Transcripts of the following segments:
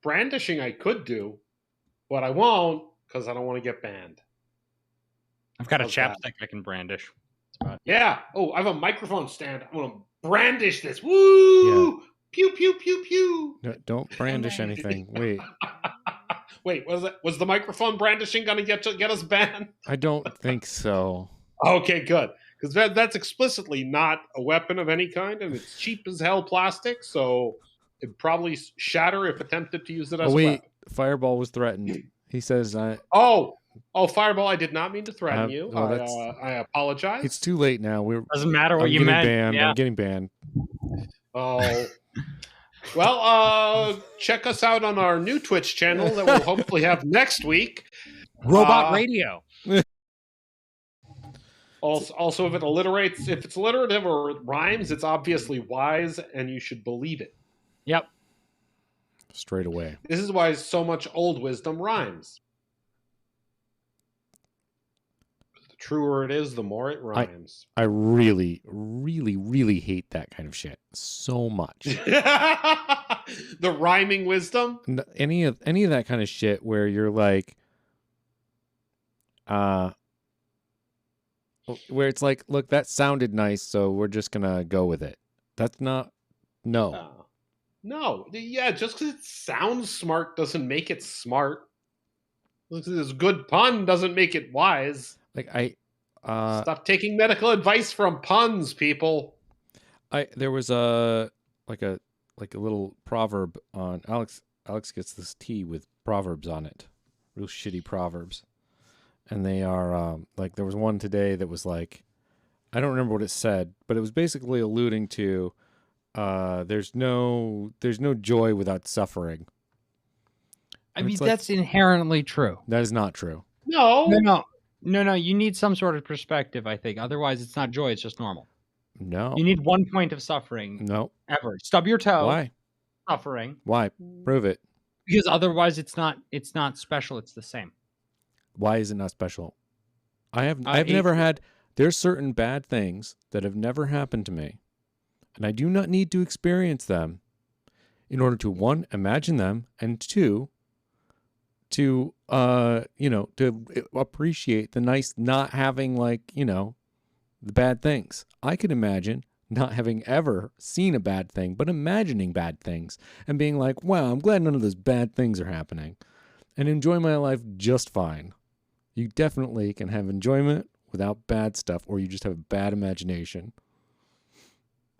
brandishing I could do, but I won't because I don't want to get banned. I've got a How's that? chapstick I can brandish. Yeah. Oh, I have a microphone stand. I'm gonna brandish this. Woo! Yeah. Pew pew pew pew. No, don't brandish anything. Wait. Wait, was the microphone brandishing gonna get us banned? I don't think so. Okay, good. Because that's explicitly not a weapon of any kind, and it's cheap as hell plastic, so it'd probably shatter if attempted to use it as a weapon. Fireball was threatened. He says, Oh, Fireball! I did not mean to threaten you. well, I apologize. it's too late now. Doesn't matter what you meant. I'm getting banned. Oh. Well, check us out on our new Twitch channel that we'll hopefully have next week. Robot Radio. Also, if it's alliterative or rhymes, it's obviously wise, and you should believe it. Yep. Straight away. This is why so much old wisdom rhymes. The truer it is, the more it rhymes. I really, really, really hate that kind of shit so much. The rhyming wisdom? Any of that kind of shit where you're like, where it's like, look, that sounded nice, so we're just gonna go with it. That's not, no. No. Yeah, just because it sounds smart doesn't make it smart. This good pun doesn't make it wise. Like stop taking medical advice from puns, people. There was a little proverb on Alex gets this tea with proverbs on it. Real shitty proverbs. And they are like, there was one today that was like, I don't remember what it said, but it was basically alluding to there's no joy without suffering. I mean, that's inherently true. That is not true. No. You need some sort of perspective, I think. Otherwise, it's not joy. It's just normal. No. You need one point of suffering. No. Ever. Stub your toe. Why? Suffering. Why? Prove it. Because otherwise, it's not special. It's the same. Why is it not special? I've never had. There's certain bad things that have never happened to me, and I do not need to experience them in order to, one, imagine them, and two, to appreciate the nice, not having the bad things. I could imagine not having ever seen a bad thing, but imagining bad things and being like, wow, I'm glad none of those bad things are happening, and enjoy my life just fine. You definitely can have enjoyment without bad stuff, or you just have a bad imagination.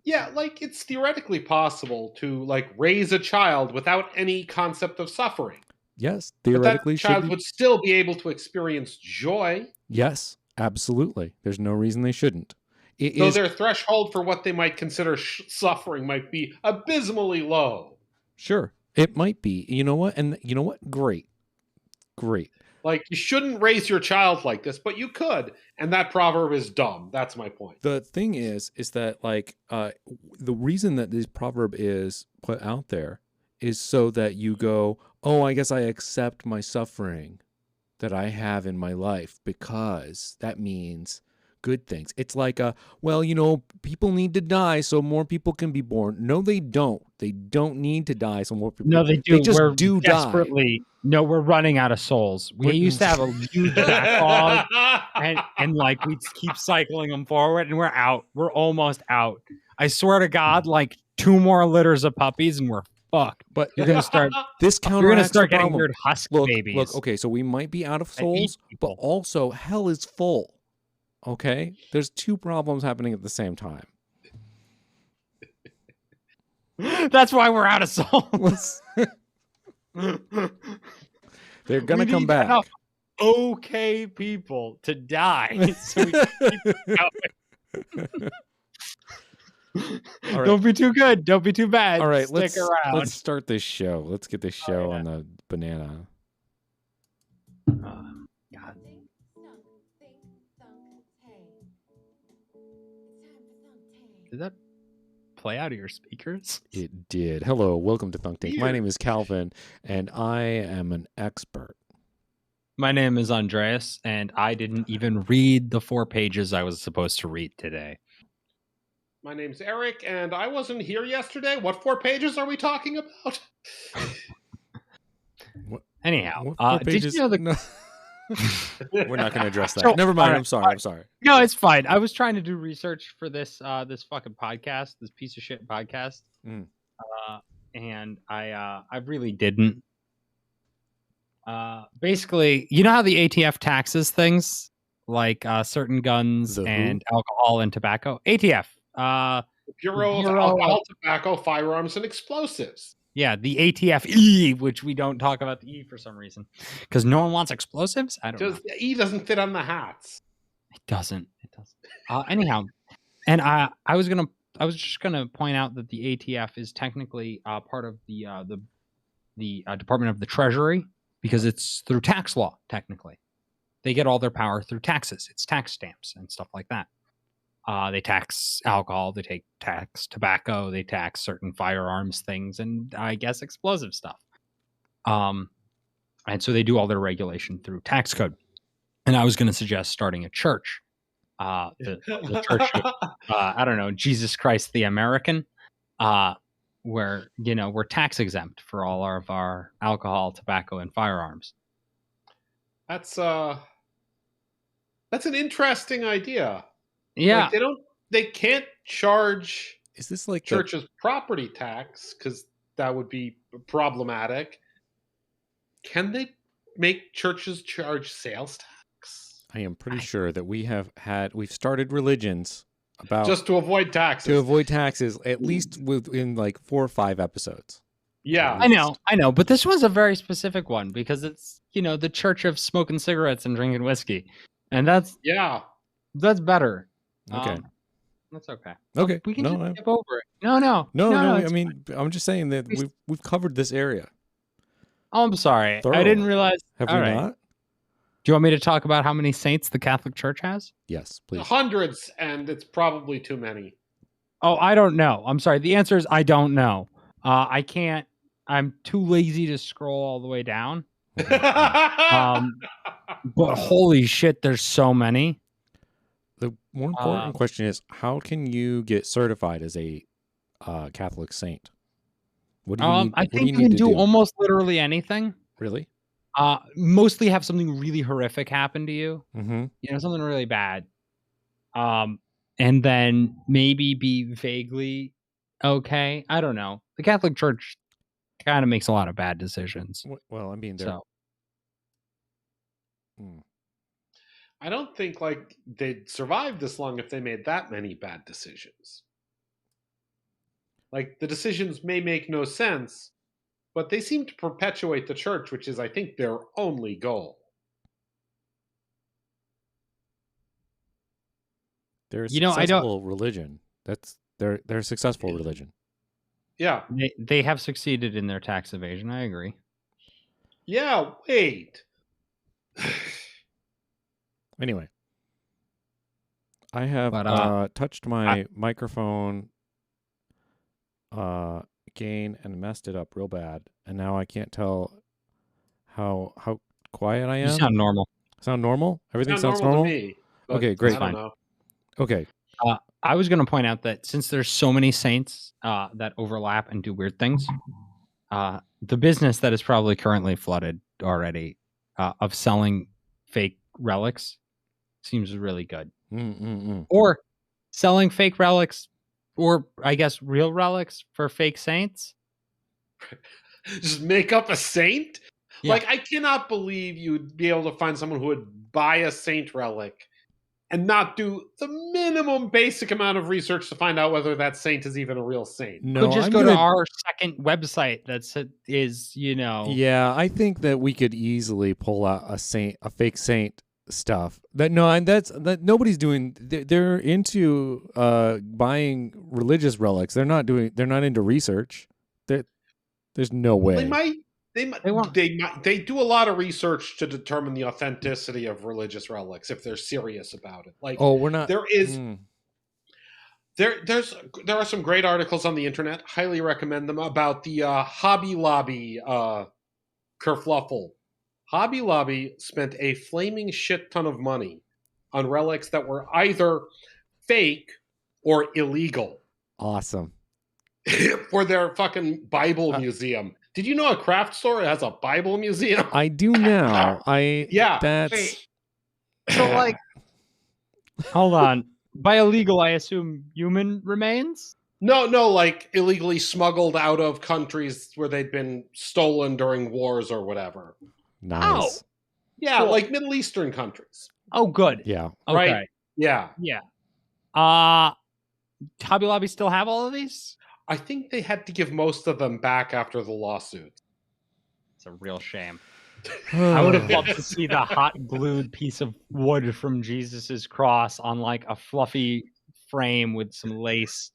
Yeah, it's theoretically possible to raise a child without any concept of suffering. Yes, theoretically, but that child would still be able to experience joy. Yes, absolutely. There's no reason they shouldn't. Though their threshold for what they might consider suffering might be abysmally low. Sure, it might be. You know what? And you know what? Great. You shouldn't raise your child like this, but you could. And that proverb is dumb. That's my point. The thing is that the reason that this proverb is put out there is so that you go, oh, I guess I accept my suffering that I have in my life because that means good things. It's like, people need to die so more people can be born. No, they don't. They don't need to die so more people. No, they do. They just do desperately. Die. No, we're running out of souls. We used to have a huge backlog, and we keep cycling them forward, and we're out. We're almost out. I swear to God, 2 more litters of puppies, and we're fucked. But you're gonna start this counteracts. You're gonna start getting problem. weird husk babies. Look. Okay, so we might be out of souls, but also hell is full. Okay, there's 2 problems happening at the same time. That's why we're out of souls. They're gonna come back. Okay, people to die. So we keep going. Right. Don't be too good. Don't be too bad. All right, Stick around. Let's start this show. Let's get this show on the banana. God. Did that play out of your speakers? It did. Hello, welcome to Thunk Tank. My name is Calvin, and I am an expert. My name is Andreas, and I didn't even read the 4 pages I was supposed to read today. My name's Eric, and I wasn't here yesterday. What 4 pages are we talking about? Anyhow, What did pages? you know the? No. We're not going to address that. So, Never mind. all right, I'm sorry. all right. I'm sorry. No, it's fine. I was trying to do research for this this fucking podcast, this piece of shit podcast, and I really didn't. Basically, you know how the ATF taxes things like certain guns The who? and alcohol and tobacco. ATF, Bureau of Bureau Alcohol, Tobacco, Firearms, and Explosives. yeah, the ATF-E, which we don't talk about the E for some reason, because no one wants explosives. I don't know. The E doesn't fit on the hats. It doesn't. It doesn't. Anyhow, and I was just gonna point out that the ATF is technically part of the Department of the Treasury because it's through tax law. Technically, they get all their power through taxes. It's tax stamps and stuff like that. They tax alcohol. They tax tobacco. They tax certain firearms things, and I guess explosive stuff. And so they do all their regulation through tax code. And I was going to suggest starting a church, the church of, I don't know, Jesus Christ the American, where, you know, we're tax exempt for all of our alcohol, tobacco, and firearms. That's an interesting idea. Yeah. Like they can't charge Is this like churches property tax because that would be problematic. Can they make churches charge sales tax? I am pretty sure that we've started religions about Just to avoid taxes. at least within like 4 or 5 episodes. Yeah. I know, but this was a very specific one because it's, you know, the church of smoking cigarettes and drinking whiskey. And that's better. Okay. That's okay. Okay. We can No, just skip over it. No. I it's mean, I'm just saying that we've covered this area. Oh, I'm sorry. Thoroughly. I didn't realize. Have All we right. not? Do you want me to talk about how many saints the Catholic Church has? Yes, please. Hundreds, and it's probably too many. Oh, I don't know. I'm sorry. The answer is I don't know. I can't. I'm too lazy to scroll all the way down. But holy shit, there's so many. The more important question is, how can you get certified as a Catholic saint? What do you need? I think you can do almost literally anything. Really? Mostly have something really horrific happen to you. Mm-hmm. You know, something really bad. And then maybe be vaguely okay. I don't know. The Catholic Church kind of makes a lot of bad decisions. Well, I mean, I don't think like they'd survive this long if they made that many bad decisions. Like the decisions may make no sense, but they seem to perpetuate the church, which is, I think, their only goal. they're a successful religion. They're a successful religion. Yeah. They have succeeded in their tax evasion. I agree. Yeah, wait. Anyway, I have touched my microphone gain and messed it up real bad, and now I can't tell how quiet I am. You sound normal. Sound normal? Everything sounds normal normal to me. Okay, great. I don't know. Okay. I was going to point out that since there's so many saints that overlap and do weird things, the business that is probably currently flooded already of selling fake relics seems really good. Or selling fake relics, or I guess real relics for fake saints. Just make up a saint? Yeah. Like, I cannot believe you would be able to find someone who would buy a saint relic and not do the minimum basic amount of research to find out whether that saint is even a real saint. No, Could just go to our second website is, you know. Yeah, I think that we could easily pull out a fake saint stuff. That's nobody's doing. They're into buying religious relics. They're not into research. There's no way. They do a lot of research to determine the authenticity of religious relics if they're serious about it. Like, we're not. There is. There are some great articles on the internet. Highly recommend them about the Hobby Lobby kerfluffle. Hobby Lobby spent a flaming shit ton of money on relics that were either fake or illegal. Awesome. For their fucking Bible museum. Did you know a craft store has a Bible museum? I do now. Yeah. That's So, like, hold on. By illegal, I assume human remains? No, like illegally smuggled out of countries where they'd been stolen during wars or whatever. nice. Yeah, Cool. like Middle Eastern countries. Oh, good. Yeah. Okay. Right. Yeah. Yeah. Hobby Lobby still have all of these? I think they had to give most of them back after the lawsuit. It's a real shame. I would have loved to see the hot glued piece of wood from Jesus's cross on like a fluffy frame with some lace.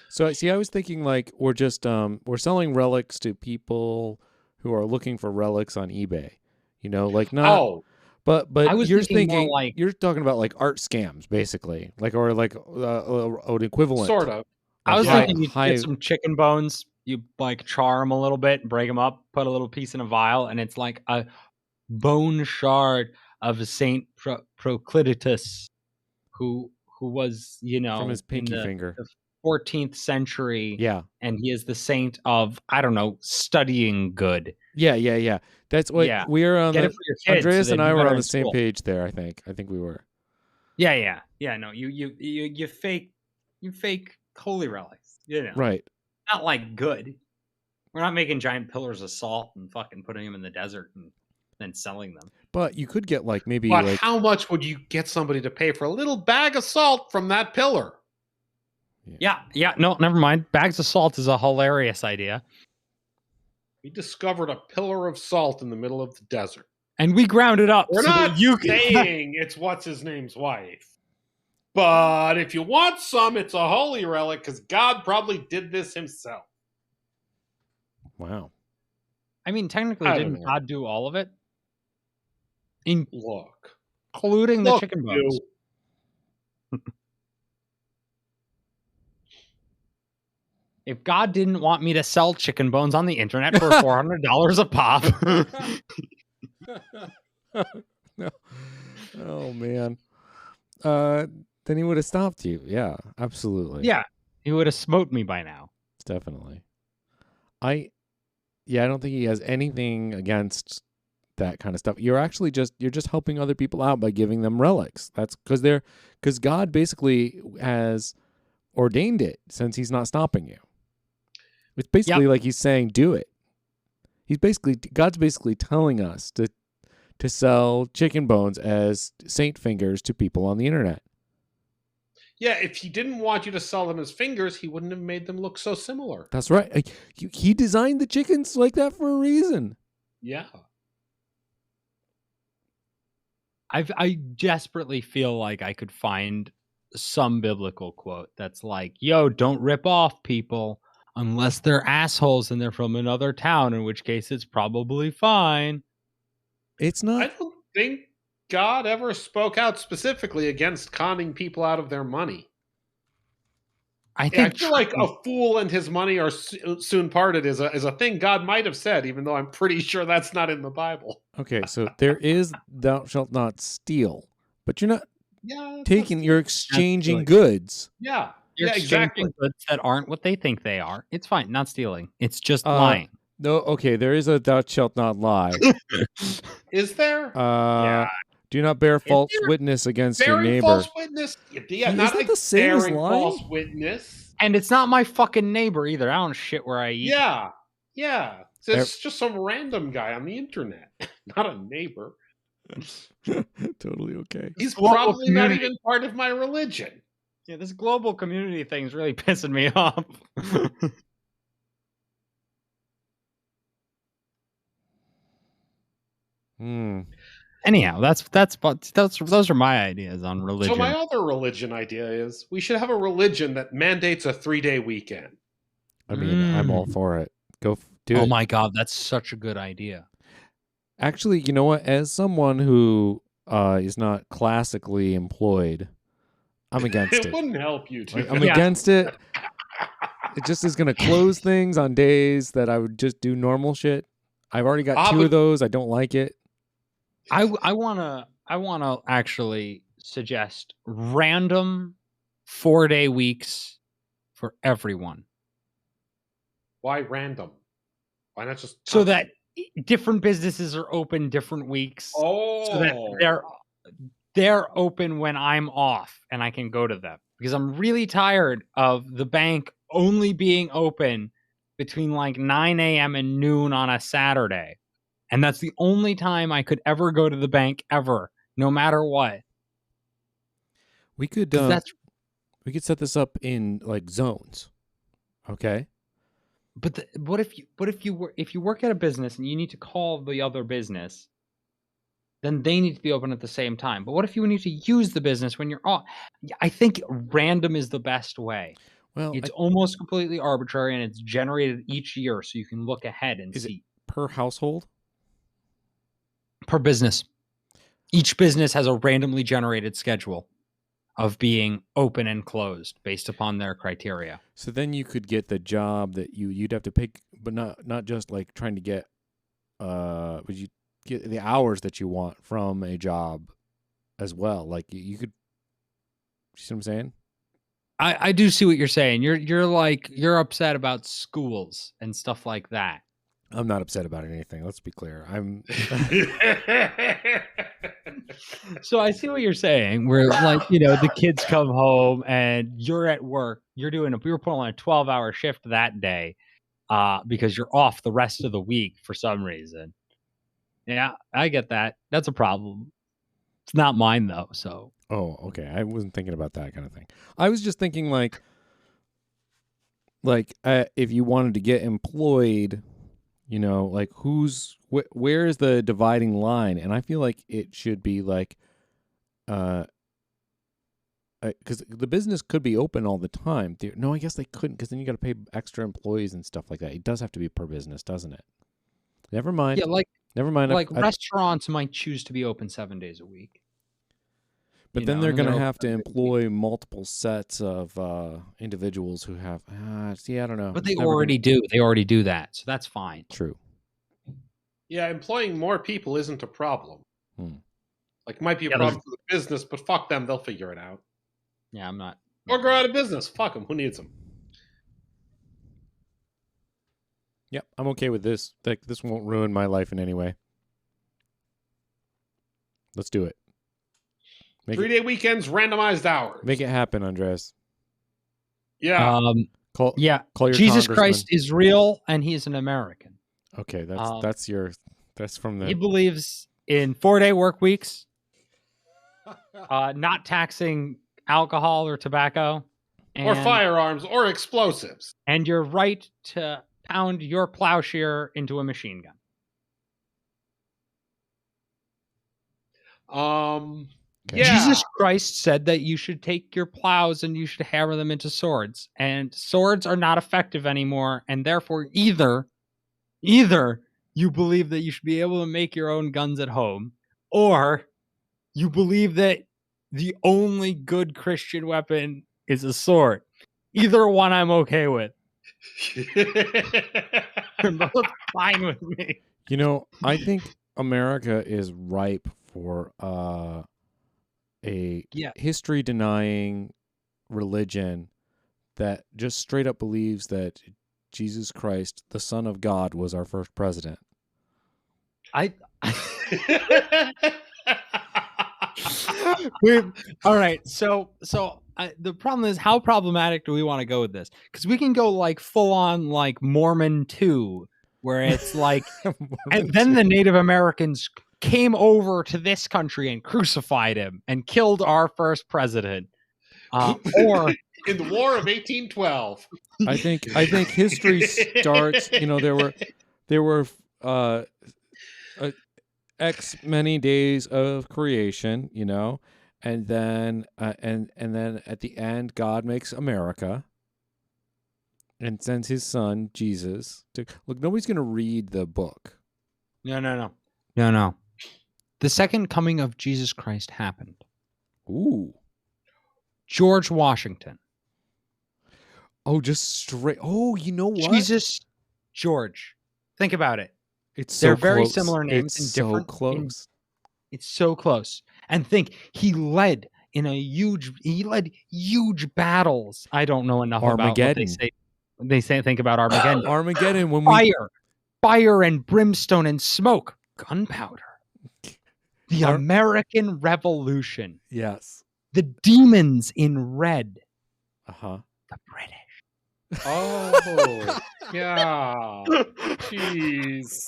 So see, I was thinking like we're just we're selling relics to people who are looking for relics on eBay. You know, like not. Oh, But I was you're thinking more thinking like- you're talking about like art scams, basically, like or like an equivalent. sort of. I was High- thinking you high- get some chicken bones, you like char them a little bit and break them up, put a little piece in a vial, and it's like a bone shard of Saint Proclitus, who was, you know, from his pinky in the finger. 14th century, Yeah, and he is the saint of, I don't know, studying good. yeah. That's what Yeah. we are on. Get it The, for your kids. Andreas so and they I do were better on in the same school. page there. I think we were. Yeah. No, you fake holy relics. You know, Right. not like good. We're not making giant pillars of salt and fucking putting them in the desert and then selling them. But you could get like maybe But like how much would you get somebody to pay for a little bag of salt from that pillar? Yeah. No, never mind. Bags of salt is a hilarious idea, We discovered a pillar of salt in the middle of the desert. and we ground it up. We're so that not you can. saying it's what's his name's wife. But if you want some, it's a holy relic because God probably did this himself. wow. I mean, technically, I don't didn't know. God do all of it, Look. including the Look, chicken bones? you. If God didn't want me to sell chicken bones on the internet for $400 a pop, No. Oh man. Then he would have stopped you. Yeah, absolutely. yeah, he would have smote me by now. Definitely. I don't think he has anything against that kind of stuff. You're just helping other people out by giving them relics. That's because God basically has ordained it since he's not stopping you. It's basically like he's saying, do it. God's basically telling us to sell chicken bones as saint fingers to people on the internet. Yeah, if he didn't want you to sell them as fingers, he wouldn't have made them look so similar. That's right. He designed the chickens like that for a reason. Yeah. I desperately feel like I could find some biblical quote that's like, yo, don't rip off people unless they're assholes and they're from another town, in which case it's probably fine. It's I not. don't think God ever spoke out specifically against conning people out of their money. I Yeah, I think feel like a fool and his money are soon parted is a thing God might have said, even though I'm pretty sure that's not in the Bible. Okay, so there is thou shalt not steal, but you're not Yeah, you're exchanging good. goods. Yeah, you're yeah, exchanging exactly. goods that aren't what they think they are. It's fine, not stealing. It's just Uh, lying. No, okay, there is a thou shalt not lie. Is there Yeah. Do not bear false there witness against your bearing neighbor. false witness? Yeah, Is not that like the same as bearing lying? false witness. And it's not my fucking neighbor either. I don't shit where I eat. Yeah. So it's just some random guy on the internet, not a neighbor. Totally okay. He's Global probably not community. even part of my religion. Yeah, this global community thing's really pissing me off. Hmm. Anyhow, those are my ideas on religion. So my other religion idea is we should have a religion that mandates a 3-day weekend. I mean, I'm all for it. Do Oh it. my god, that's such a good idea. Actually, you know what? As someone who is not classically employed, I'm against It it. wouldn't help you too. Like, I'm Yeah. against it. It just is going to close things on days that I would just do normal shit. I've already got 2 but- of those. I don't like it. I wanna actually suggest random 4-day weeks for everyone. Why random? Why not just So that different businesses are open different weeks. So that they're open when I'm off and I can go to them. Because I'm really tired of the bank only being open between like 9 a.m. and noon on a Saturday. And that's the only time I could ever go to the bank ever, no matter what. We could 'Cause that's we could set this up in like zones. Okay. But what if you work at a business and you need to call the other business, then they need to be open at the same time. But what if you need to use the business when you're off? I think random is the best way. Well, It's almost completely arbitrary and it's generated each year so you can look ahead and is it see per household? per business. Each business has a randomly generated schedule of being open and closed based upon their criteria. So then you could get the job that you'd have to pick, but not just like trying to get but you get the hours that you want from a job as well. Like you could, you see what I'm saying? I do see what you're saying. You're upset about schools and stuff like that. I'm not upset about anything. Let's be clear. I'm So I see what you're saying. Where like, the kids come home and you're at work. We were putting on a 12-hour shift that day because you're off the rest of the week for some reason. Yeah, I get that. That's a problem. It's not mine though. So Oh, okay. I wasn't thinking about that kind of thing. I was just thinking like if you wanted to get employed, like where is the dividing line? And I feel like it should be like, because the business could be open all the time. No, I guess they couldn't, because then you got to pay extra employees and stuff like that. It does have to be per business, doesn't it? Never mind. yeah, Never mind. like restaurants might choose to be open 7 days a week. But then they're going to have to employ multiple sets of individuals who have. See, I don't know. But they already do. They already do that, so that's fine. True. Yeah, employing more people isn't a problem. Like, it might be a Yeah, problem for the business, but fuck them. They'll figure it out. Yeah, I'm not. Or go out of business. Fuck them. Who needs them? Yep, I'm okay with this. This won't ruin my life in any way. Let's do it. 3-day weekends, randomized hours. Make it happen, Andres. Yeah. Call your Jesus congressman. Christ is real, and he is an American. Okay, that's from the. He believes in 4-day work weeks, not taxing alcohol or tobacco, or firearms or explosives, and your right to pound your plowshare into a machine gun. Okay. Yeah. Jesus Christ said that you should take your plows and you should hammer them into swords, and swords are not effective anymore, and therefore either you believe that you should be able to make your own guns at home, or you believe that the only good Christian weapon is a sword. Either one I'm okay with. They're both fine with me. I think America is ripe for a history-denying religion that just straight up believes that Jesus Christ, the Son of God, was our first president. All right. So the problem is, how problematic do we want to go with this? Because we can go like full on like Mormon 2, where it's like, and then the Native Americans came over to this country and crucified him and killed our first president. Or in the War of 1812. I think history starts. There were X many days of creation, and then and then at the end, God makes America and sends His Son Jesus to look. Nobody's gonna read the book. No. The second coming of Jesus Christ happened. Ooh. George Washington. Oh, just straight. Oh, you know what? Jesus, George. Think about it. They're very close. similar names. It's and different, so close. It's so close. And think, he led huge battles. I don't know enough about what they say. They say think about Armageddon. Armageddon when we Fire and brimstone and smoke, gunpowder. The American Revolution. Yes. The demons in red. Uh-huh. The British. Oh, yeah. Jeez.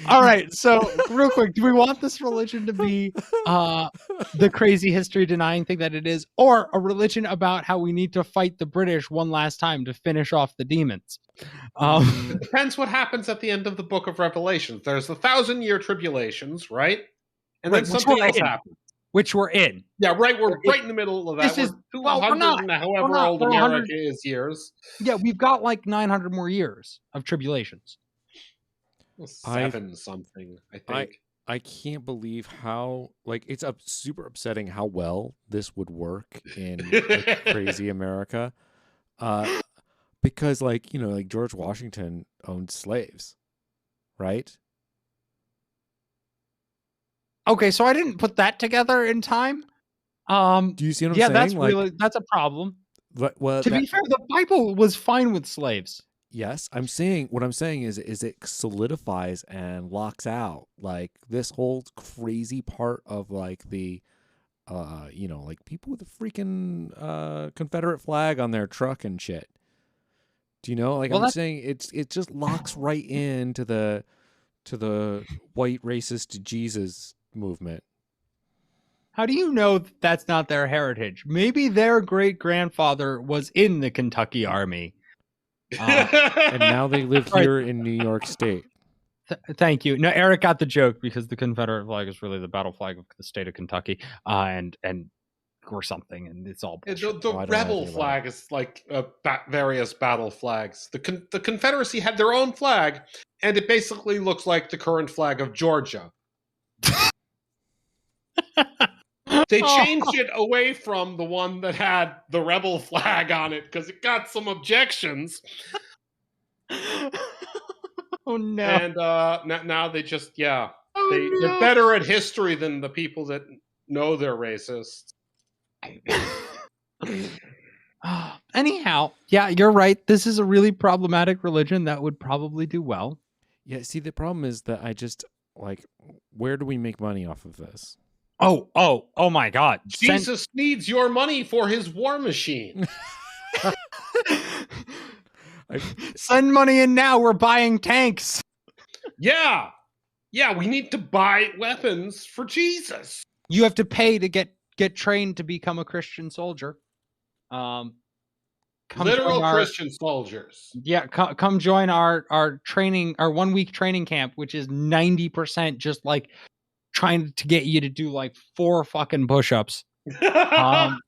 All right, so real quick, do we want this religion to be the crazy history denying thing that it is, or a religion about how we need to fight the British one last time to finish off the demons? It depends what happens at the end of the book of Revelations. There's the 1,000-year tribulations, right? And then something else happens. Which we're in. Yeah, right. We're right in the middle of that. This is 200 however old America is years. Yeah, we've got like 900 more years of tribulations. 7 something, I think. I can't believe how, like, it's super upsetting how well this would work in like, crazy America. Because, like, you know, like George Washington owned slaves, right? Okay, so I didn't put that together in time. Do you see what I'm saying? That's a problem. Well, to be fair, the Bible was fine with slaves. Yes, what I'm saying is it solidifies and locks out like this whole crazy part of like the, you know, like people with a freaking Confederate flag on their truck and shit. Do you know? Like I'm saying, it just locks right into the white racist Jesus movement. How do you know that's not their heritage? Maybe their great grandfather was in the Kentucky Army. And now they live here in New York State. Thank you. No, Eric got the joke because the Confederate flag is really the battle flag of the state of Kentucky, and or something, and it's all bullshit. The rebel flag is like various battle flags. The Confederacy had their own flag, and it basically looks like the current flag of Georgia. They changed it away from the one that had the rebel flag on it because it got some objections. Oh no! And now they just they're better at history than the people that know they're racist. Anyhow, yeah, you're right. This is a really problematic religion that would probably do well. Yeah. See, the problem is that I just like, where do we make money off of this? Oh my God. Jesus needs your money for his war machine. Send money in now. We're buying tanks. Yeah, we need to buy weapons for Jesus. You have to pay to get trained to become a Christian soldier. Literal Christian soldiers. Yeah, come join our training, our 1 week training camp, which is 90% just like trying to get you to do like 4 fucking push-ups. I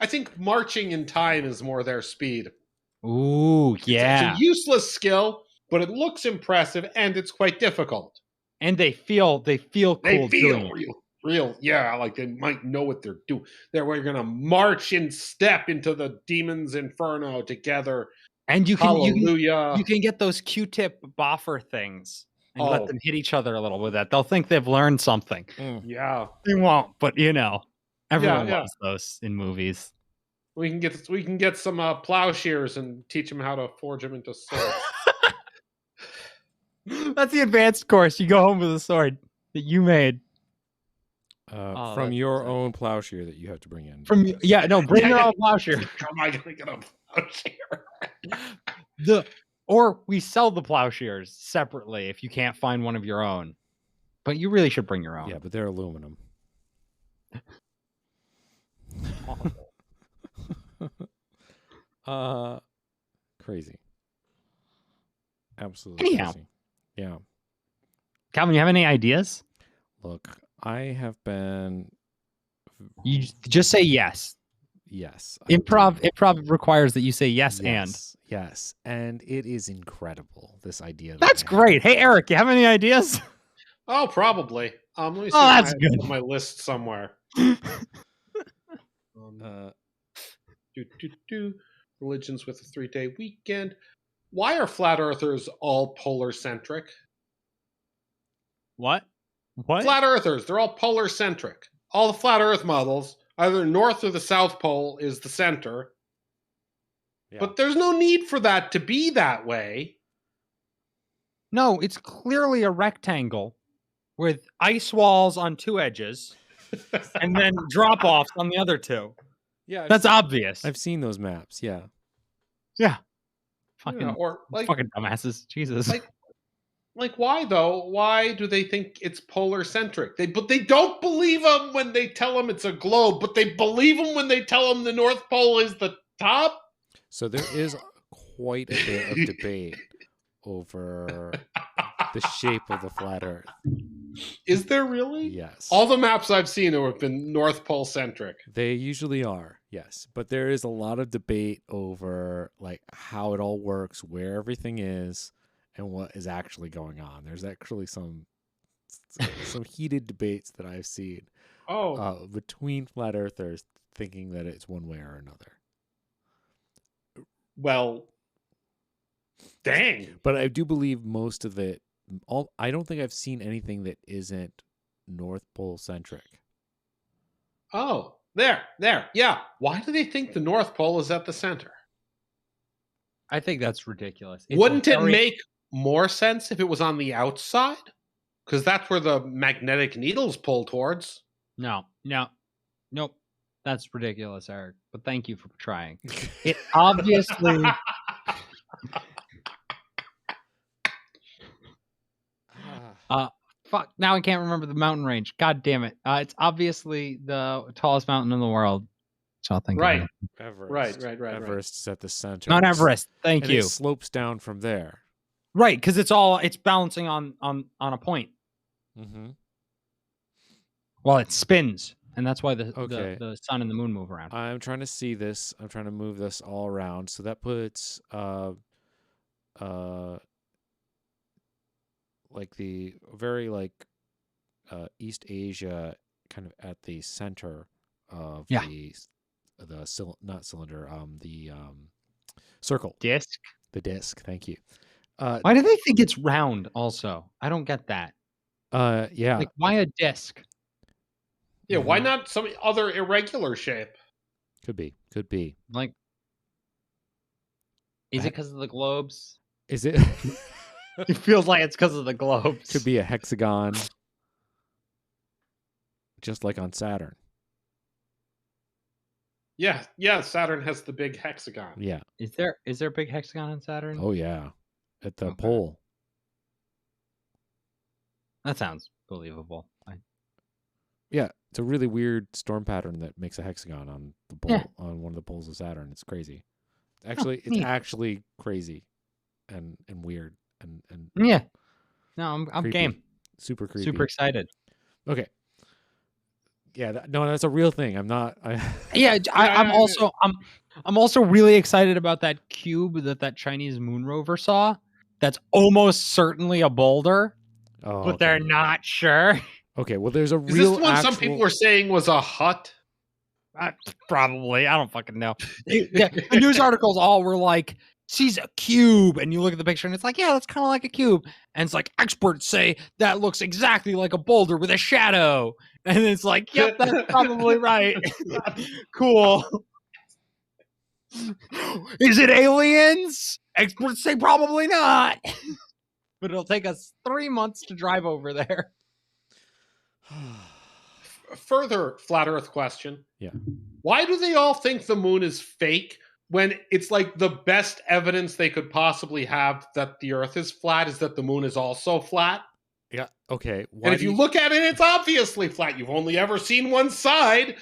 think marching in time is more their speed. Ooh, yeah. It's a useless skill, but it looks impressive and it's quite difficult. And they feel cool. They feel real. Yeah, like they might know what they're doing. We're gonna march in step into the demon's inferno together. And you can get those Q-tip boffer things and let them hit each other a little with that. They'll think they've learned something. Yeah, they won't, but you know, everyone loves those in movies. We can get some plowshares and teach them how to forge them into swords. That's the advanced course. You go home with a sword that you made. From your own plowshare that you have to bring in. Bring your own plowshare. How am I going to get a plowshare? Or we sell the plowshares separately if you can't find one of your own. But you really should bring your own. Yeah, but they're aluminum. Crazy. Absolutely crazy. Yeah. Calvin, you have any ideas? Look, I have been. You just say yes. Yes. Improv requires that you say yes. And it is incredible, this idea. That's great. Hey, Eric, you have any ideas? Oh, probably. Let me see. That's good. On my list somewhere. Religions with a 3-day weekend. Why are flat earthers all polar centric? What? Flat earthers, they're all polar centric. All the flat earth models, either north or the south pole is the center. But there's no need for that to be that way. No, it's clearly a rectangle with ice walls on two edges and then drop-offs on the other two. Yeah, That's obvious. I've seen those maps. Yeah. Yeah. Fucking, or like fucking dumbasses. Jesus. Like why though? Why do they think it's polar centric? But they don't believe them when they tell them it's a globe, but they believe them when they tell them the North Pole is the top. So there is quite a bit of debate over the shape of the flat Earth. Is there really? Yes. All the maps I've seen have been North Pole centric. They usually are, yes. But there is a lot of debate over like how it all works, where everything is, and what is actually going on. There's actually some heated debates that I've seen between flat earthers thinking that it's one way or another. Well, dang. But I do believe most of it. I don't think I've seen anything that isn't North Pole centric. Oh, there. Yeah. Why do they think the North Pole is at the center? I think that's ridiculous. Wouldn't it make more sense if it was on the outside? Because that's where the magnetic needles pull towards. Nope. That's ridiculous, Eric. But thank you for trying. It obviously... fuck, now I can't remember the mountain range. God damn it. It's obviously the tallest mountain in the world. So I'll think right. of it. Everest. Right. Everest is at the center. Mount Everest. Thank you. It slopes down from there. Right, because it's balancing on a point. Mm-hmm. Well, it spins, and that's why the sun and the moon move around. I'm trying to see this. I'm trying to move this all around. So that puts like the very East Asia kind of at the center of the circle. Disc. The disc. Thank you. Why do they think it's round also? I don't get that. Yeah. Like, why a disc? Yeah, why not some other irregular shape? Could be. Like, is it because of the globes? Is it? It feels like it's because of the globes. Could be a hexagon. Just like on Saturn. Yeah, Saturn has the big hexagon. Yeah. Is there a big hexagon on Saturn? Oh yeah. At the pole. That sounds believable. Yeah, it's a really weird storm pattern that makes a hexagon on the pole on one of the poles of Saturn. It's crazy. Actually, it's actually crazy and weird and yeah. No, I'm game. Super creepy. Super excited. Okay. Yeah, that's a real thing. I'm not. I'm also really excited about that cube that Chinese moon rover saw. That's almost certainly a boulder, but they're not sure. Okay, well, there's a Is real. This one some people were saying was a hut? Probably. I don't fucking know. The news articles all were like, sees a cube, and you look at the picture and it's like, yeah, that's kind of like a cube, and it's like experts say that looks exactly like a boulder with a shadow, and it's like, yep, that's probably right. Cool. Is it aliens? Experts say probably not, but it'll take us 3 months to drive over there. Further flat Earth question. Yeah. Why do they all think the moon is fake when it's like the best evidence they could possibly have that the Earth is flat is that the moon is also flat? Yeah. Okay. And if you look at it, it's obviously flat. You've only ever seen one side.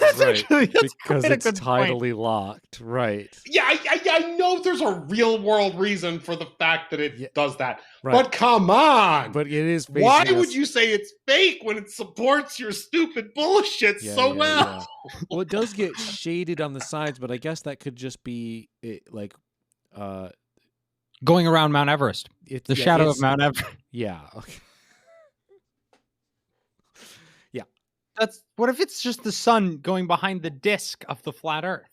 That's right. actually Because it's tidally locked. Right. Yeah, I know there's a real world reason for the fact that it does that. Right. But come on. But it is. Why would you say it's fake when it supports your stupid bullshit so well? Yeah. Well, it does get shaded on the sides, but I guess that could just be going around Mount Everest. The shadow of Mount Everest. Yeah. Okay. What if it's just the sun going behind the disk of the flat Earth?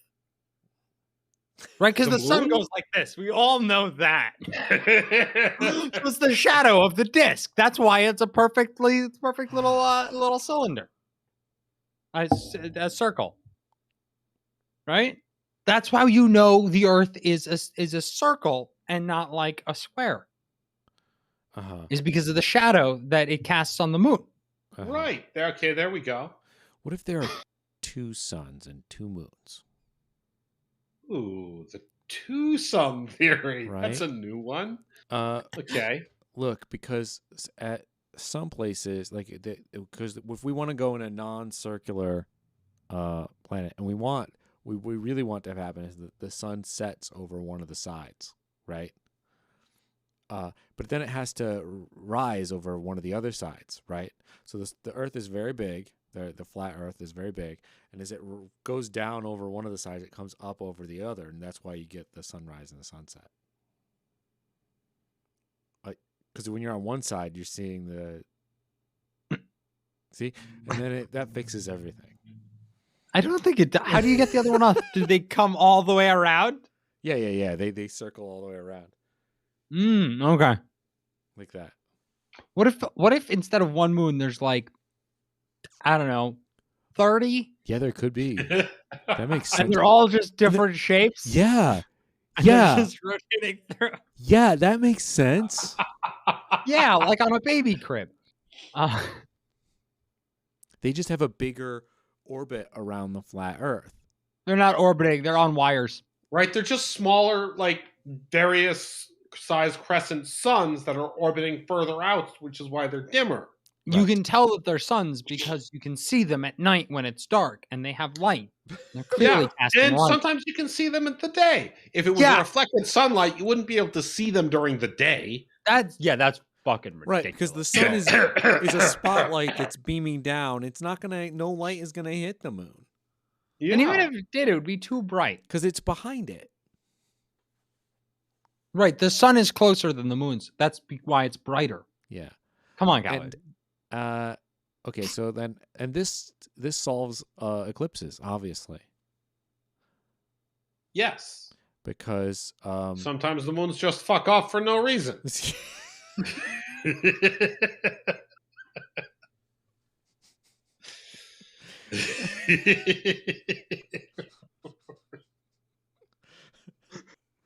Right? Because the sun goes like this. We all know that. It's the shadow of the disk. That's why it's a perfect little cylinder. A circle. right? That's how you know the Earth is a circle and not like a square. Is because of the shadow that it casts on the moon. Right. Okay, there we go. What if there are 2 suns and 2 moons? Ooh, the two-sun theory. Right? That's a new one. Okay. Look, because at some places, like, because if we want to go in a non-circular planet, and we really want to have happen is that the sun sets over one of the sides, right? But then it has to rise over one of the other sides, right? So the Earth is very big. The flat Earth is very big, and as it goes down over one of the sides, it comes up over the other, and that's why you get the sunrise and the sunset. Because when you're on one side, you're seeing see, and then that fixes everything. I don't think it. How do you get the other one off? Do they come all the way around? Yeah. They circle all the way around. Okay. Like that. What if instead of one moon, there's like, I don't know, 30? Yeah, there could be. That makes sense. And they're all just different shapes? Yeah. And Yeah. they're just rotating through. Yeah, that makes sense. Yeah, like on a baby crib. They just have a bigger orbit around the flat Earth. They're not orbiting. They're on wires. Right, they're just smaller, like various size crescent suns that are orbiting further out, which is why they're dimmer. You Right. can tell that they're suns because you can see them at night when it's dark and they have light. They're clearly casting And light. sometimes you can see them at the day. If it was reflected sunlight, you wouldn't be able to see them during the day. That's fucking ridiculous. Right, because the sun is a spotlight that's beaming down. It's not gonna. No light is gonna hit the moon. Yeah. And even if it did, it would be too bright. Because it's behind it. Right, the sun is closer than the moon's. That's why it's brighter. Yeah. Come on, guys. And, okay, so then, and this solves eclipses, obviously, Yes. because Sometimes the moons just fuck off for no reason.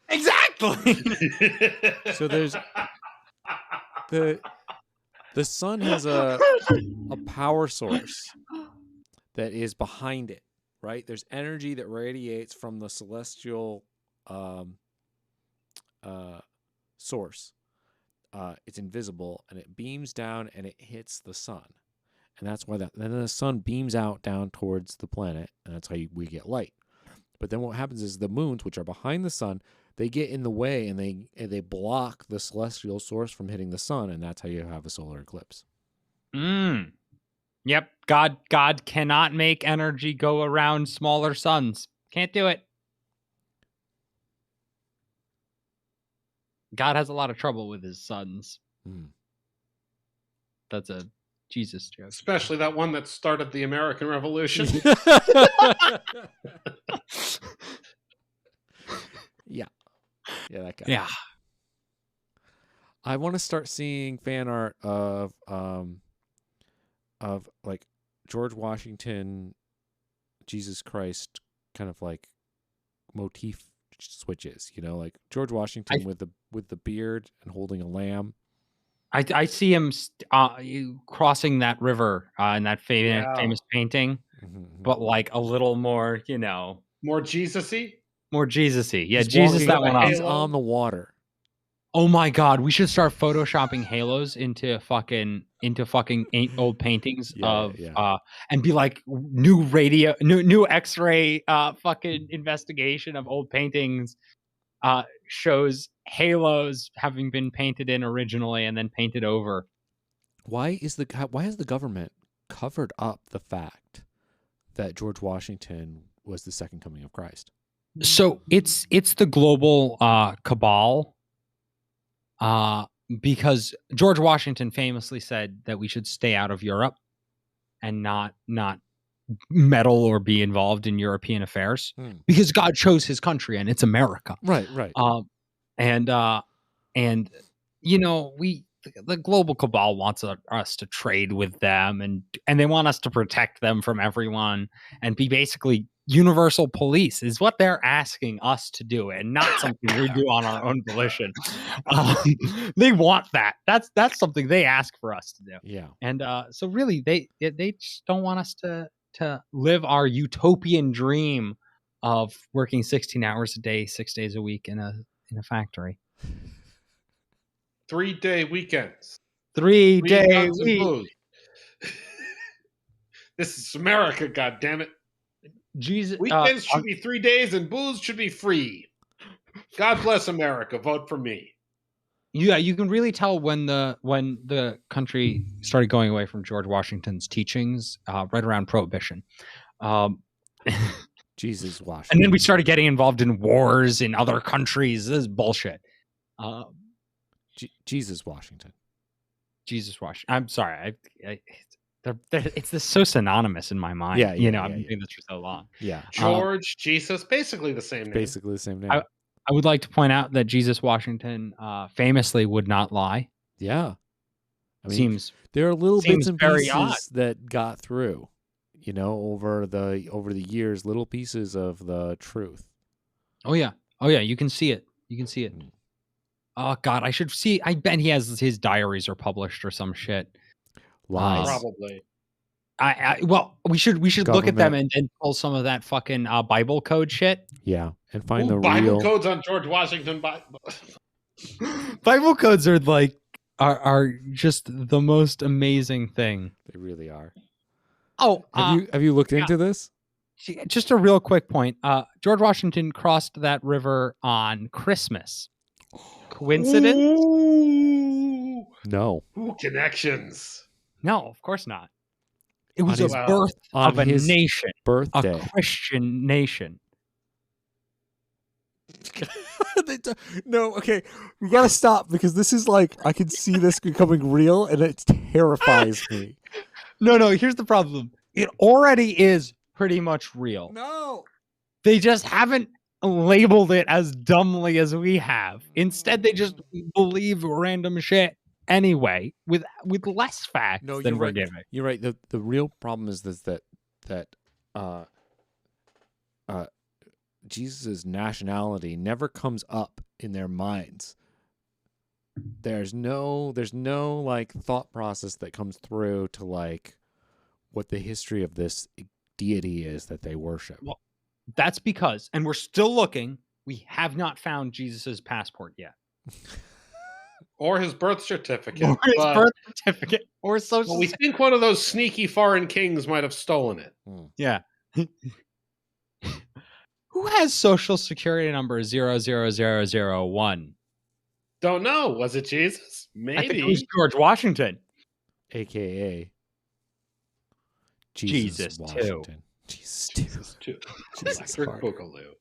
Exactly. so there's the sun has a power source that is behind it, right? There's energy that radiates from the celestial source. It's invisible, and it beams down and it hits the sun, and that's why then the sun beams out down towards the planet, and that's how we get light. But then what happens is the moons, which are behind the sun, they get in the way, and they block the celestial source from hitting the sun, and that's how you have a solar eclipse. Yep. God cannot make energy go around smaller suns. Can't do it. God has a lot of trouble with his sons. That's a Jesus joke. Especially that one that started the American Revolution. Yeah, that guy. Yeah. I want to start seeing fan art of like George Washington, Jesus Christ, kind of like motif switches. You know, like George Washington with the beard and holding a lamb. I see him crossing that river in that famous painting, but like a little more, more Jesus-y. More Jesus-y. Yeah, He's Jesus that one up. He's on the water. Oh my God, we should start photoshopping halos into fucking old paintings and be like new X-ray fucking investigation of old paintings shows halos having been painted in originally and then painted over. Why has the government covered up the fact that George Washington was the second coming of Christ? So it's the global cabal, because George Washington famously said that we should stay out of Europe and not meddle or be involved in European affairs because God chose his country and it's America. Right. And the global cabal wants us to trade with them and they want us to protect them from everyone and be basically universal police is what they're asking us to do, and not something we do on our own volition. They want that. That's something they ask for us to do. Yeah. And so really, they just don't want us to live our utopian dream of working 16 hours a day, 6 days a week in a factory. 3-day weekends. 3-day guns and week. booze. This is America, goddammit. Jesus, Weekends should be 3 days and booze should be free. God bless America. Vote for me. Yeah, you can really tell when the country started going away from George Washington's teachings, right around Prohibition. Jesus Washington. And then we started getting involved in wars in other countries. This is bullshit. Jesus Washington. Jesus Washington. I'm sorry. It's this so synonymous in my mind. Yeah, I've been doing this for so long. Yeah. George, Jesus, basically the same name. Basically the same name. I would like to point out that Jesus Washington famously would not lie. Yeah. I mean, there are little bits and pieces that got through, over the years, little pieces of the truth. Oh yeah. You can see it. Oh God, I should see. I bet he has his diaries are published or some shit. Lies. Probably. Well, we should look at them and pull some of that fucking Bible code shit. Yeah, and find the Bible codes on George Washington. Bible codes are are just the most amazing thing. They really are. Oh, have you looked into this? Just a real quick point. George Washington crossed that river on Christmas. Coincidence? Ooh. No. Ooh, connections. No, of course not. It was a birth of a nation, birthday. a Christian nation. No, okay, we gotta stop because this is I can see this becoming real, and it terrifies me. No, here's the problem. It already is pretty much real. No, they just haven't labeled it as dumbly as we have. Instead, they just believe random shit anyway, with less facts than we're giving. You're right. The real problem is that Jesus' nationality never comes up in their minds. There's no thought process that comes through to what the history of this deity is that they worship. Well, that's because, and we're still looking, we have not found Jesus's passport yet. Or his birth certificate. Or social. Well, we think one of those sneaky foreign kings might have stolen it. Yeah. Who has social security number 00001? Don't know. Was it Jesus? Maybe. I think it was George Washington. AKA Jesus Washington. Jesus 2. Electric Boogaloo.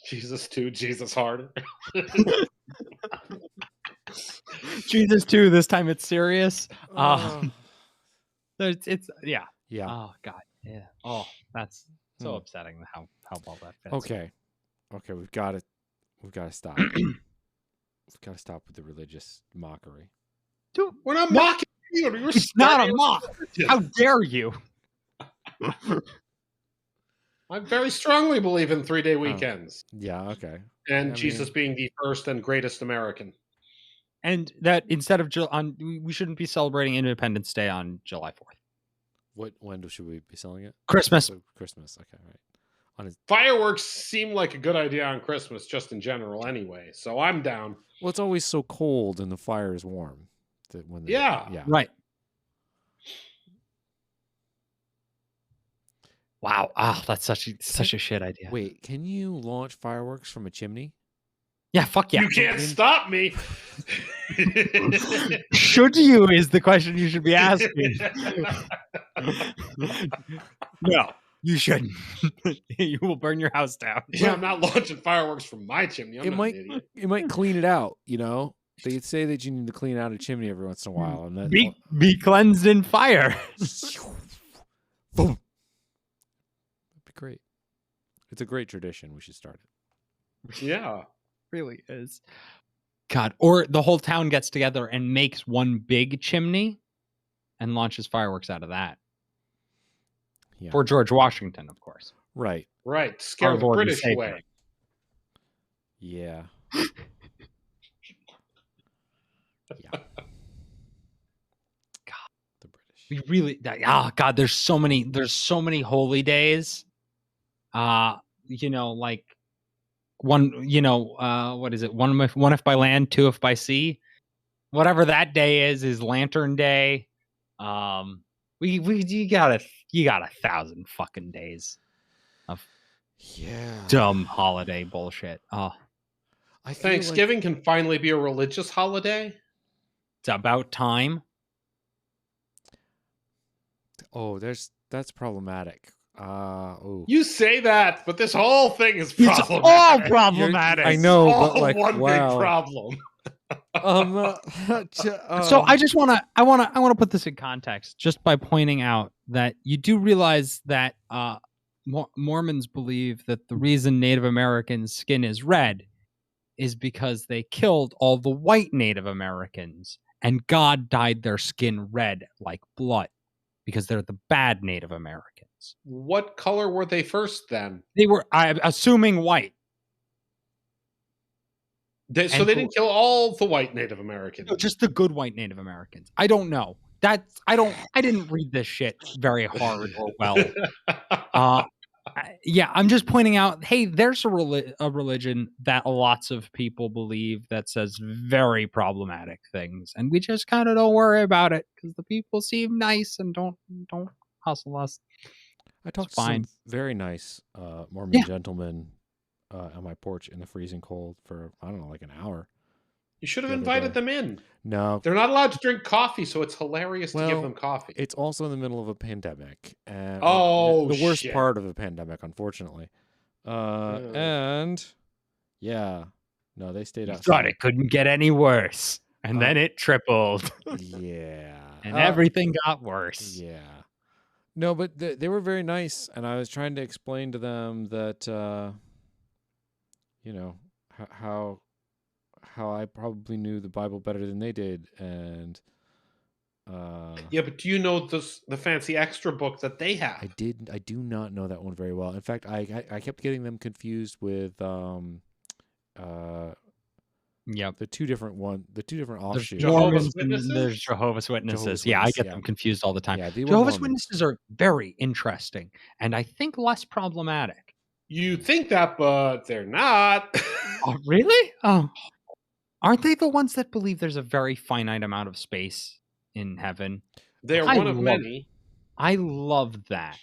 Jesus 2, Jesus harder. Jesus 2, this time it's serious. It's yeah. Oh God, yeah. Oh, that's so upsetting how well that fits. Okay, we've got to stop. We've got to stop with the religious mockery. Dude, we're not mocking you. It's not a mock. How dare you? I very strongly believe in 3-day weekends. Yeah, okay. And Jesus being the first and greatest American. And that instead of we shouldn't be celebrating Independence Day on July 4th. When should we be selling it? Christmas. Christmas, okay, right. Fireworks seem like a good idea on Christmas, just in general, anyway. So I'm down. Well, it's always so cold and the fire is warm. Yeah. Right. Wow. Oh, that's such a shit idea. Wait, can you launch fireworks from a chimney? Yeah, fuck yeah. You can't stop me. Should you is the question you should be asking. No, you shouldn't. You will burn your house down. Yeah, I'm not launching fireworks from my chimney. I'm not an idiot. It might clean it out, They say that you need to clean out a chimney every once in a while. And that, be cleansed in fire. Boom. That'd be great. It's a great tradition. We should start it. Yeah. Really is. God, or the whole town gets together and makes one big chimney and launches fireworks out of that. Yeah. For George Washington, of course. Right. Right. Scare Our the Lord and British Savior. away. Yeah. Yeah. God. The British. We really, God, there's so many holy days. Like one, what is it? One if by land, two if by sea. Whatever that day is Lantern Day. You got 1,000 fucking days of dumb holiday bullshit. Oh, I feel Thanksgiving can finally be a religious holiday. it's about time. That's problematic. You say that, but this whole thing is It's problematic. all problematic. I know, All but like, one wow. big problem. So I just want to put this in context just by pointing out that you do realize that Mormons believe that the reason Native Americans' skin is red is because they killed all the white Native Americans and God dyed their skin red like blood because they're the bad Native Americans. What color were they first then? They were, I'm assuming, white. They didn't kill all the white Native Americans. No, just the good white Native Americans. I don't know. I didn't read this shit very hard or well. I'm just pointing out, hey, there's a religion that lots of people believe that says very problematic things, and we just kind of don't worry about it because the people seem nice and don't hustle us. I talked It's to fine. some very nice Mormon gentlemen on my porch in the freezing cold for, I don't know, like an hour. You should have the other invited day. them in. No, They're not allowed to drink coffee, so it's hilarious to give them coffee. it's also in the middle of a pandemic. And Oh, the worst shit. part of a pandemic, unfortunately. And yeah, no, they stayed You outside. thought it couldn't get any worse, and then it tripled, Yeah, and everything got worse. Yeah. No, but they were very nice, and I was trying to explain to them that, how I probably knew the Bible better than they did, and yeah, but do you know the fancy extra book that they have? I do not know that one very well. In fact, I kept getting them confused with Yep. the two different offshoots. There's Jehovah's Mormons Witnesses? and there's Jehovah's Witnesses. Jehovah's I Witnesses, get yeah. them confused all the time. Yeah, they were Jehovah's Mormons. Witnesses are very interesting and I think less problematic. You think that, but they're not. Oh, really? Oh, aren't they the ones that believe there's a very finite amount of space in heaven? They're one of many. I love that.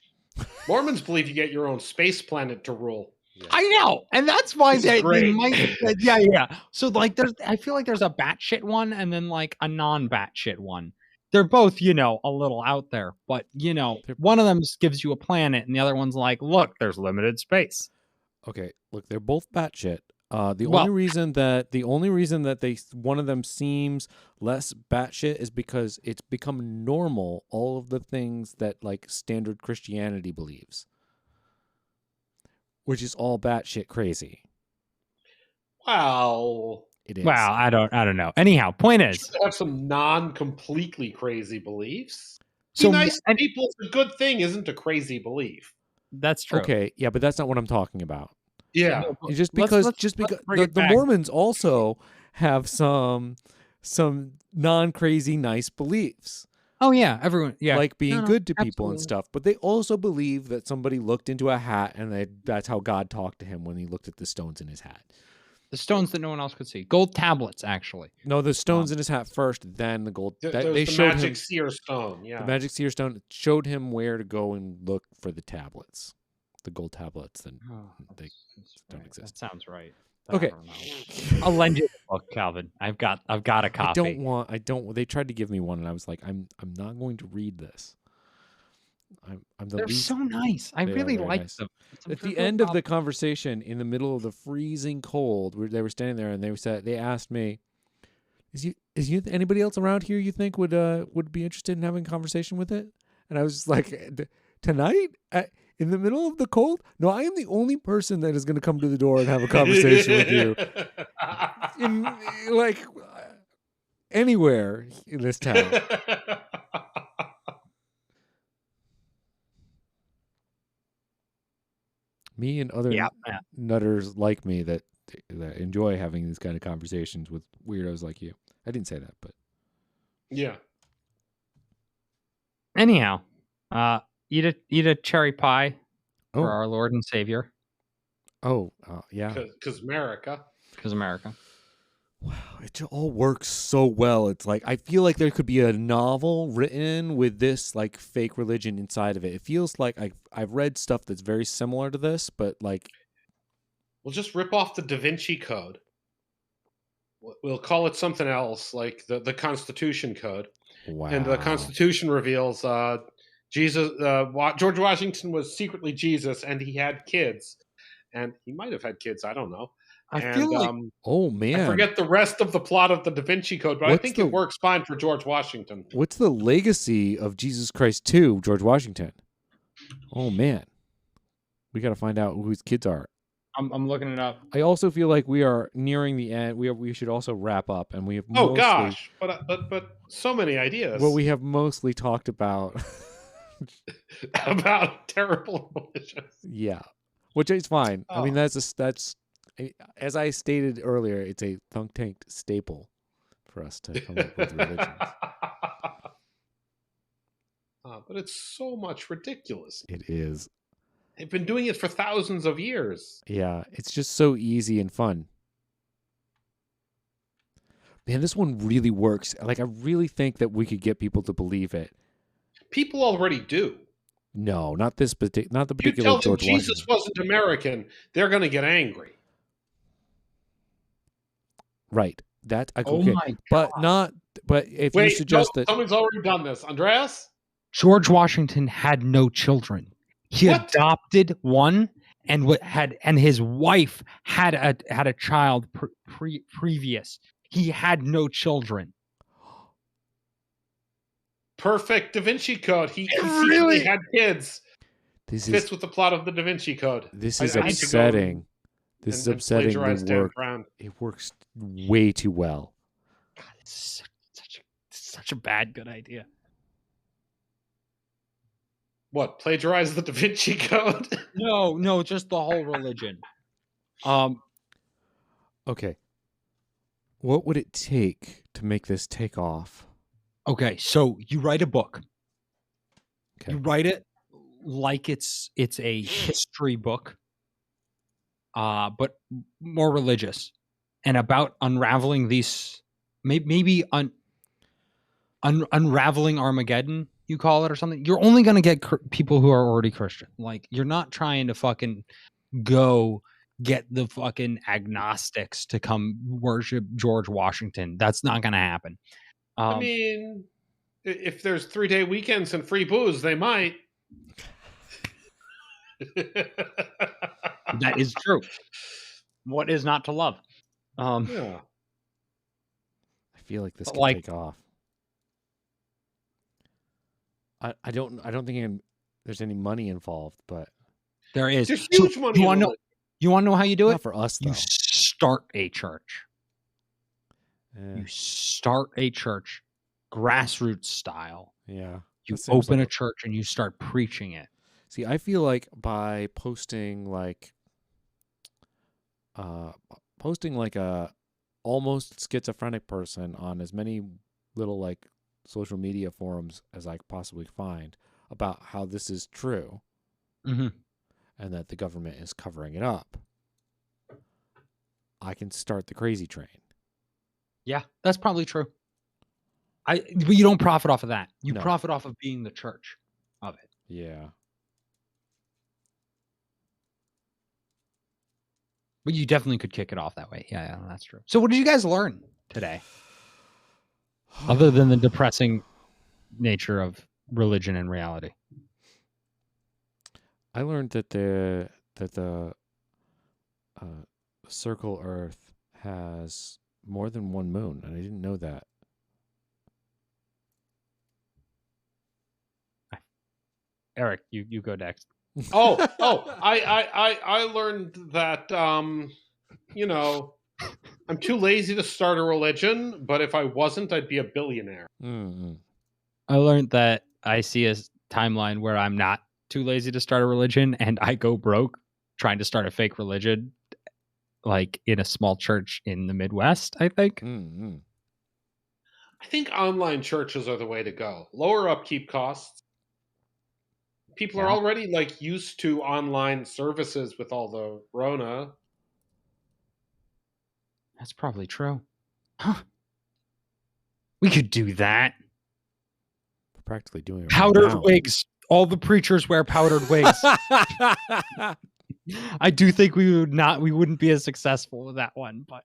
Mormons believe you get your own space planet to rule. Yeah. I know, and that's why This is they great. might. Yeah. So like, I feel like there's a batshit one and then like a non-batshit one. They're both, a little out there, but one of them gives you a planet, and the other one's like, look, there's limited space. Okay, look, they're both batshit. The only reason that one of them seems less batshit is because it's become normal, all of the things that like standard Christianity believes, which is all batshit crazy. Wow. It is. Wow, I don't know. Anyhow, point is, You have some non-completely crazy beliefs. So Be nice to people is a good thing, isn't a crazy belief. That's true. Okay, yeah, but that's not what I'm talking about. Yeah. It's just because the Mormons also have some non-crazy nice beliefs. Oh yeah, everyone, yeah, like being good to people and absolutely. stuff. But they also believe that somebody looked into a hat and that's how God talked to him when he looked at the stones in his hat. The stones that no one else could see. Gold tablets, actually. No, the stones in his hat first, then the gold. They showed magic seer stone. Yeah, the magic seer stone showed him where to go and look for the tablets, the gold tablets. Then they don't exist. That sounds right. Okay, I'll lend you the book, Calvin. I've got a copy. I don't. They tried to give me one, and I was like, I'm not going to read this. They're so nice. I really like them. At the end of the conversation, in the middle of the freezing cold, where they were standing there, and they asked me, "Is anybody else around here you think would be interested in having a conversation with it?" And I was just like, "Tonight, in the middle of the cold? No, I am the only person that is going to come to the door and have a conversation with you, in like anywhere in this town." Me and other nutters like me that enjoy having these kind of conversations with weirdos like you. I didn't say that, but Yeah. Anyhow, eat a cherry pie for Oh. our Lord and Savior. Yeah. Because America. Because America. Wow, it all works so well. It's like I feel like there could be a novel written with this like fake religion inside of it. It feels like I've read stuff that's very similar to this, but like We'll just rip off the Da Vinci Code. We'll call it something else, like the Constitution Code. wow. And the Constitution reveals Jesus. George Washington was secretly Jesus, and he had kids, and he might have had kids. I don't know. I feel like oh man, I forget the rest of the plot of the Da Vinci Code, but I think it works fine for George Washington. What's the legacy of Jesus Christ to George Washington? Oh man, we got to find out who his kids are. I'm looking it up. I also feel like we are nearing the end. We should also wrap up, and we have gosh, but so many ideas. Well, we have mostly talked about about terrible religions. Yeah, which is fine. I mean, that's as I stated earlier, it's a think tank staple for us to come up with religions. But it's so much ridiculous. It is. They've been doing it for thousands of years. Yeah, it's just so easy and fun. Man, this one really works. Like, I really think that we could get people to believe it. People already do. No, not this not the particular you tell George them Jesus Washington. wasn't American, they're going to get angry. Right. That I Oh my God. But if you suggest that someone's already done this, Andreas, George Washington had no children. He adopted one, and his wife had a child previous. He had no children. Perfect Da Vinci Code. He really had kids. This fits with the plot of the Da Vinci Code. This is upsetting. This is upsetting. It works way too well. God, it's such a bad good idea. What, plagiarize the Da Vinci Code? No, just the whole religion. Okay. What would it take to make this take off? Okay, so you write a book. Okay. You write it like it's a history book, but more religious, and about unraveling these, maybe unraveling Armageddon. You call it or something. You're only going to get people who are already Christian. Like, you're not trying to fucking go get the fucking agnostics to come worship George Washington. That's not going to happen. I mean, if there's 3-day weekends and free booze, they might. That is true. What is not to love? Yeah. I feel like this could take off. I don't think there's any money involved, but there is. There's huge money. You want to know how you do it? Not for us, though. You start a church. Yeah. You start a church, grassroots style. Yeah. You open a church and you start preaching it. See, I feel like by posting like a almost schizophrenic person on as many little like social media forums as I possibly find about how this is true, mm-hmm. and that the government is covering it up, I can start the crazy train. Yeah, that's probably true. But you don't profit off of that. You profit off of being the church of it. Yeah. But you definitely could kick it off that way. Yeah, that's true. So what did you guys learn today? Other than the depressing nature of religion and reality. I learned that the circle Earth has more than one moon, and I didn't know that. Eric, you go next. I learned that I'm too lazy to start a religion, but if I wasn't, I'd be a billionaire. Mm-hmm. I learned that I see a timeline where I'm not too lazy to start a religion and I go broke trying to start a fake religion, like in a small church in the Midwest, I think. Mm-hmm. I think online churches are the way to go. Lower upkeep costs. People are Yeah. already like used to online services with all the Rona. That's probably true. Huh. We could do that. We're practically doing it Powdered right now. wigs. All the preachers wear powdered wigs. I do think we wouldn't be as successful with that one, but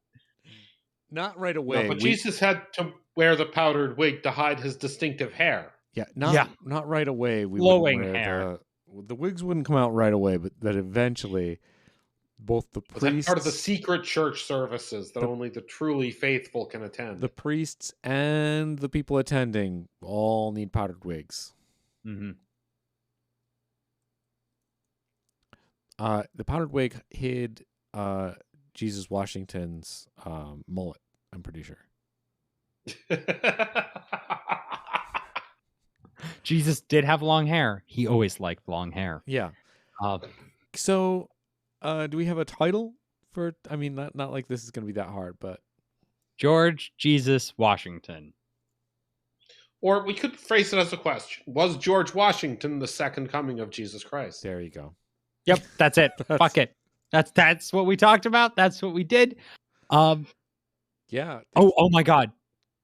Not right No, away. but Jesus had to wear the powdered wig to hide his distinctive hair. Not right away. We Flowing wouldn't wear hair. the wigs wouldn't come out right away, but that eventually both the Was that priests, part of the secret church services that only the truly faithful can attend? the priests and the people attending all need powdered wigs. mm-hmm. The powdered wig hid Jesus Washington's mullet, I'm pretty sure. Jesus did have long hair. He always liked long hair. Yeah. Uh, So, do we have a title for? I mean, not like this is going to be that hard, but George Jesus Washington. Or we could phrase it as a question. Was George Washington the second coming of Jesus Christ? there you go. Yep, that's it. Fuck it. That's what we talked about. That's what we did. Yeah. Oh my God.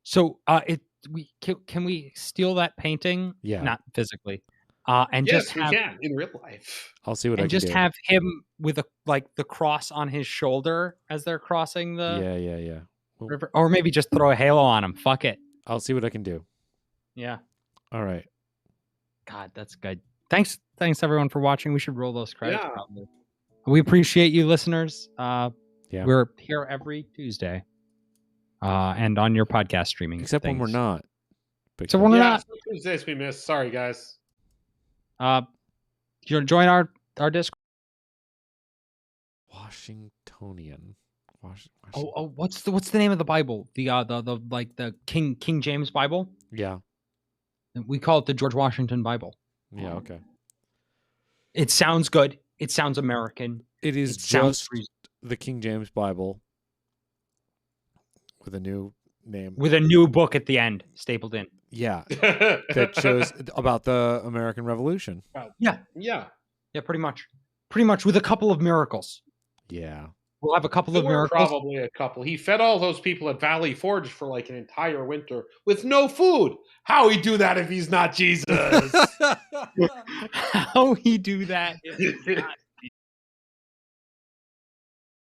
So can we steal that painting? Yeah. Not physically. And Yes, just we have can in real life. I'll see what I and can just do. have him with the cross on his shoulder as they're crossing the Yeah. Well, river, or maybe just throw a halo on him. Fuck it. I'll see what I can do. Yeah. All right. God, that's good. Thanks everyone for watching. We should roll those credits. Yeah. Probably. We appreciate you, listeners. Yeah. We're here every Tuesday, and on your podcast streaming. Except when we're things. not. So when we're Yeah, not. some Tuesdays we missed. Sorry, guys. You want to join our Discord? Washingtonian. Oh, what's the name of the Bible? The King James Bible. Yeah. We call it the George Washington Bible. Yeah. Okay. It sounds good. It sounds American. It is sounds just the King James Bible with a new name. with a new book at the end stapled in. Yeah. That shows about the American Revolution. Yeah, pretty much with a couple of miracles. Yeah. We'll have a couple There of were miracles. probably a couple. He fed all those people at Valley Forge for like an entire winter with no food. How he do that if he's not Jesus? How he do that? If it's not